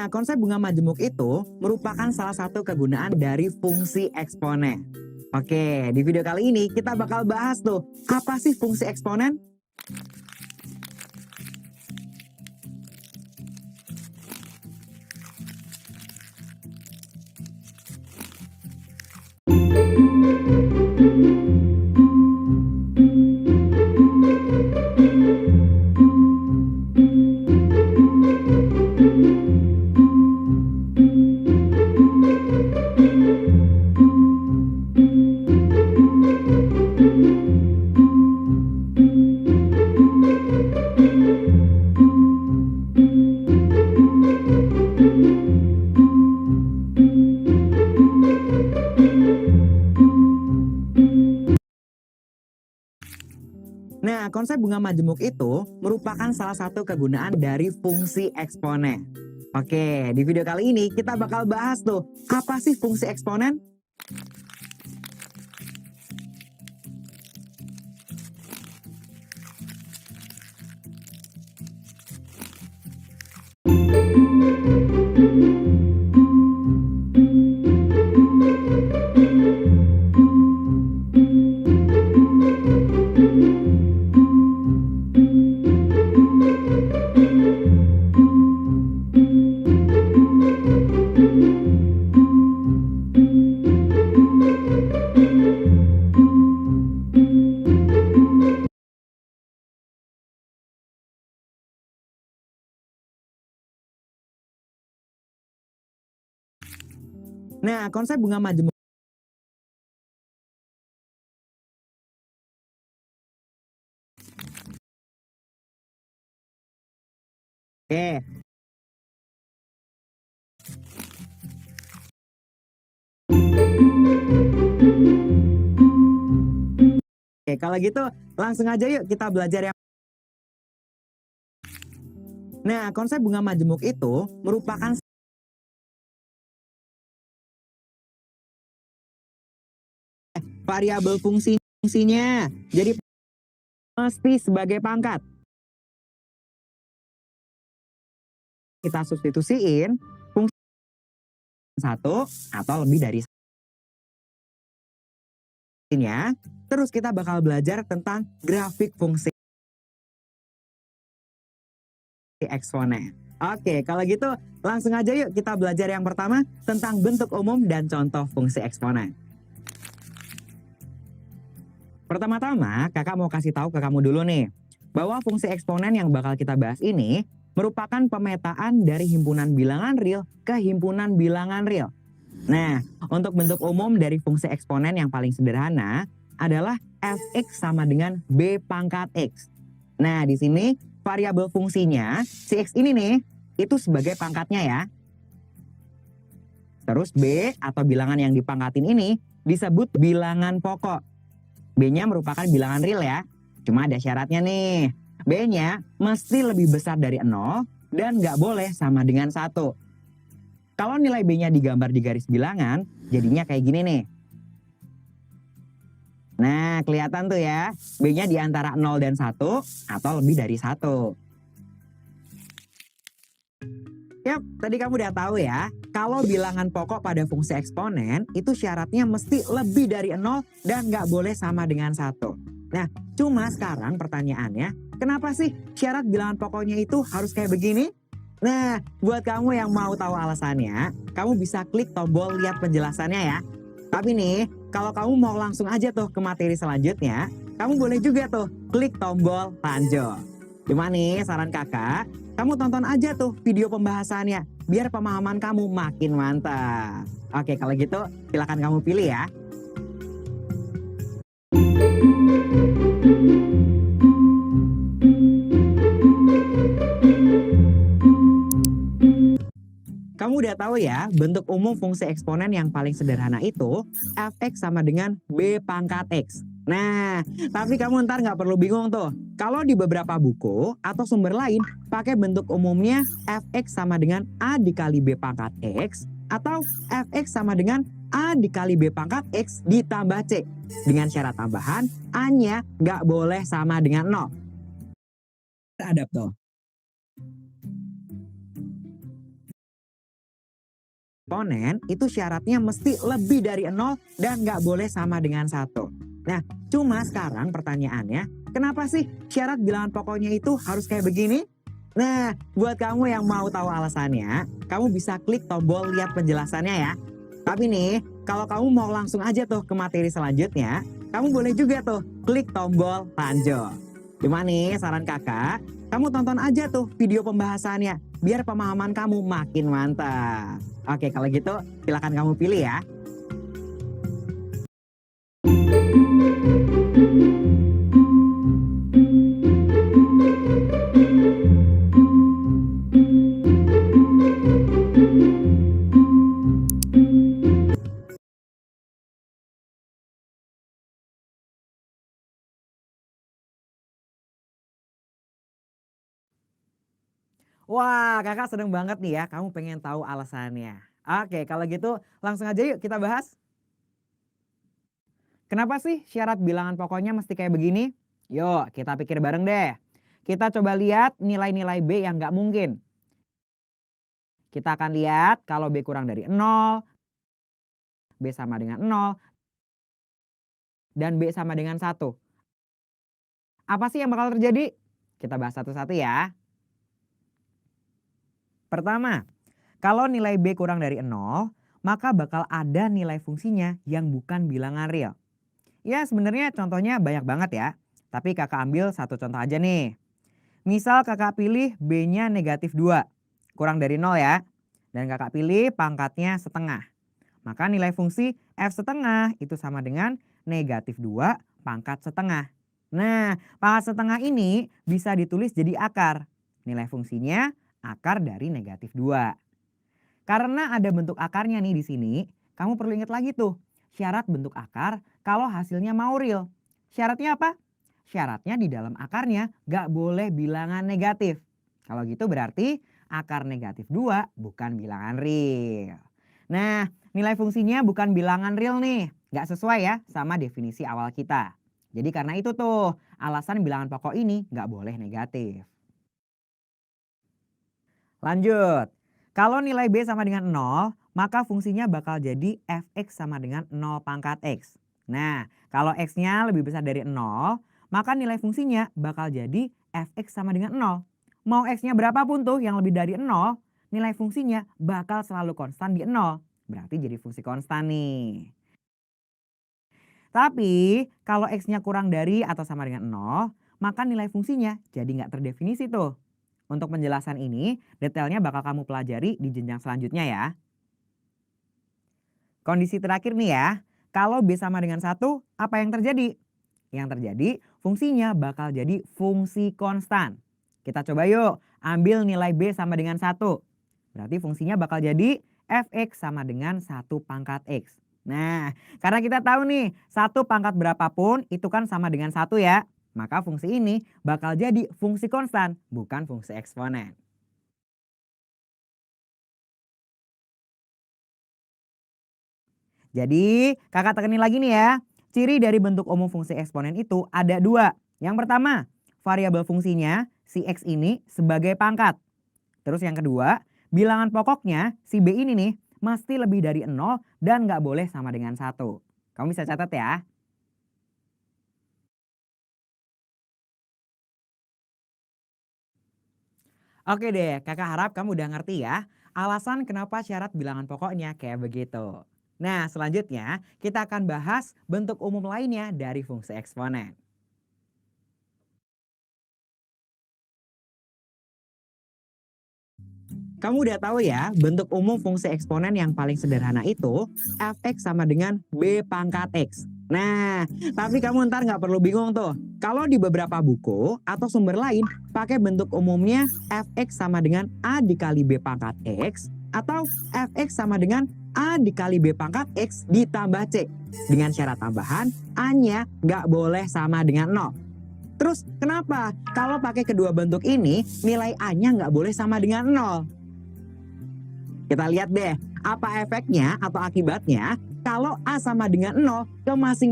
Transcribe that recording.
Nah, konsep bunga majemuk itu merupakan salah satu kegunaan dari fungsi eksponen. Oke, di video kali ini kita bakal bahas tuh, apa sih fungsi eksponen? Nah, konsep bunga majemuk itu merupakan salah satu kegunaan dari fungsi eksponen. Oke, di video kali ini kita bakal bahas tuh, apa sih fungsi eksponen? Nah, konsep bunga majemuk. Oke. Oke, kalau gitu langsung aja yuk kita belajar yang. Nah, konsep bunga majemuk itu merupakan variabel fungsinya. Jadi mesti sebagai pangkat. Kita substitusiin fungsi satu atau lebih dari ya. Terus kita bakal belajar tentang grafik fungsi eksponen. Oke, kalau gitu langsung aja yuk kita belajar yang pertama tentang bentuk umum dan contoh fungsi eksponen. Pertama-tama, kakak mau kasih tahu ke kamu dulu nih, bahwa fungsi eksponen yang bakal kita bahas ini merupakan pemetaan dari himpunan bilangan real ke himpunan bilangan real. Nah, untuk bentuk umum dari fungsi eksponen yang paling sederhana adalah fx sama dengan b pangkat x. Nah, di sini variabel fungsinya, si x ini nih, itu sebagai pangkatnya ya. Terus b atau bilangan yang dipangkatin ini disebut bilangan pokok. B-nya merupakan bilangan real ya. Cuma ada syaratnya nih. B-nya mesti lebih besar dari 0 dan nggak boleh sama dengan 1. Kalau nilai B-nya digambar di garis bilangan, jadinya kayak gini nih. Nah, kelihatan tuh ya, B-nya di antara 0 dan 1 atau lebih dari 1. Yap, tadi kamu udah tahu ya, kalau bilangan pokok pada fungsi eksponen itu syaratnya mesti lebih dari 0 dan nggak boleh sama dengan 1. Nah, cuma sekarang pertanyaannya, kenapa sih syarat bilangan pokoknya itu harus kayak begini? Nah, buat kamu yang mau tahu alasannya, kamu bisa klik tombol lihat penjelasannya ya. Tapi nih, kalau kamu mau langsung aja tuh ke materi selanjutnya, kamu boleh juga tuh klik tombol lanjut. Cuma nih, saran kakak, kamu tonton aja tuh video pembahasannya, biar pemahaman kamu makin mantap. Oke, kalau gitu silakan kamu pilih ya. Kamu udah tahu ya, bentuk umum fungsi eksponen yang paling sederhana itu fx sama dengan b pangkat x. Nah, tapi kamu ntar nggak perlu bingung tuh. Kalau di beberapa buku atau sumber lain pakai bentuk umumnya fx sama dengan a dikali b pangkat x atau fx sama dengan a dikali b pangkat x ditambah c. Dengan syarat tambahan, a-nya nggak boleh sama dengan 0. Adap tuh. eksponen itu syaratnya mesti lebih dari 0 dan nggak boleh sama dengan 1. Nah, cuma sekarang pertanyaannya, kenapa sih syarat bilangan pokoknya itu harus kayak begini? Nah, buat kamu yang mau tahu alasannya, kamu bisa klik tombol lihat penjelasannya ya. Tapi nih, kalau kamu mau langsung aja tuh ke materi selanjutnya, kamu boleh juga tuh klik tombol lanjut. Cuma nih, saran kakak, kamu tonton aja tuh video pembahasannya, biar pemahaman kamu makin mantap. Oke, kalau gitu silakan kamu pilih ya. Wah, kakak seneng banget nih ya, kamu pengen tahu alasannya. Oke, kalau gitu langsung aja yuk kita bahas. Kenapa sih syarat bilangan pokoknya mesti kayak begini? Yuk, kita pikir bareng deh. Kita coba lihat nilai-nilai B yang nggak mungkin. Kita akan lihat kalau B kurang dari 0, B sama dengan 0, dan B sama dengan 1. Apa sih yang bakal terjadi? Kita bahas satu-satu ya. Pertama, kalau nilai B kurang dari 0, maka bakal ada nilai fungsinya yang bukan bilangan real. Ya sebenarnya contohnya banyak banget ya, tapi kakak ambil satu contoh aja nih. Misal kakak pilih B-nya negatif 2, kurang dari 0 ya. Dan kakak pilih pangkatnya setengah. Maka nilai fungsi F setengah itu sama dengan negatif 2 pangkat setengah. Nah, pangkat setengah ini bisa ditulis jadi akar. Nilai fungsinya akar dari negatif 2. Karena ada bentuk akarnya nih di sini, kamu perlu ingat lagi tuh syarat bentuk akar kalau hasilnya mau real. Syaratnya apa? Syaratnya di dalam akarnya gak boleh bilangan negatif. Kalau gitu berarti akar negatif 2 bukan bilangan real. Nah, nilai fungsinya bukan bilangan real nih. Gak sesuai ya sama definisi awal kita. Jadi karena itu tuh alasan bilangan pokok ini gak boleh negatif. Lanjut, kalau nilai B sama dengan 0, maka fungsinya bakal jadi fx sama dengan 0 pangkat x. Nah, kalau x-nya lebih besar dari 0, maka nilai fungsinya bakal jadi fx sama dengan 0. Mau x-nya berapapun tuh yang lebih dari 0, nilai fungsinya bakal selalu konstan di 0. Berarti jadi fungsi konstan nih. Tapi kalau x-nya kurang dari atau sama dengan 0, maka nilai fungsinya jadi nggak terdefinisi tuh. Untuk penjelasan ini, detailnya bakal kamu pelajari di jenjang selanjutnya ya. Kondisi terakhir nih ya, kalau B sama dengan 1, apa yang terjadi? Yang terjadi fungsinya bakal jadi fungsi konstan. Kita coba yuk, ambil nilai B sama dengan 1. Berarti fungsinya bakal jadi fx sama dengan 1 pangkat x. Nah, karena kita tahu nih, 1 pangkat berapapun itu kan sama dengan 1 ya. Maka fungsi ini bakal jadi fungsi konstan, bukan fungsi eksponen. Jadi kakak tekenin lagi nih ya, ciri dari bentuk umum fungsi eksponen itu ada 2. Yang pertama, variabel fungsinya si x ini sebagai pangkat. Terus yang kedua, bilangan pokoknya si B ini nih mesti lebih dari 0 dan nggak boleh sama dengan 1. Kamu bisa catat ya. Oke deh, kakak harap kamu udah ngerti ya alasan kenapa syarat bilangan pokoknya kayak begitu. Nah selanjutnya kita akan bahas bentuk umum lainnya dari fungsi eksponen. Kamu udah tahu ya bentuk umum fungsi eksponen yang paling sederhana itu fx sama dengan b pangkat x. Nah, tapi kamu ntar nggak perlu bingung tuh. Kalau di beberapa buku atau sumber lain pakai bentuk umumnya fx sama dengan a dikali b pangkat x atau fx sama dengan a dikali b pangkat x ditambah c. Dengan syarat tambahan a-nya nggak boleh sama dengan 0. Terus kenapa? Kalau pakai kedua bentuk ini nilai a-nya nggak boleh sama dengan 0. Kita lihat deh, apa efeknya atau akibatnya kalau A sama dengan 0 ke masing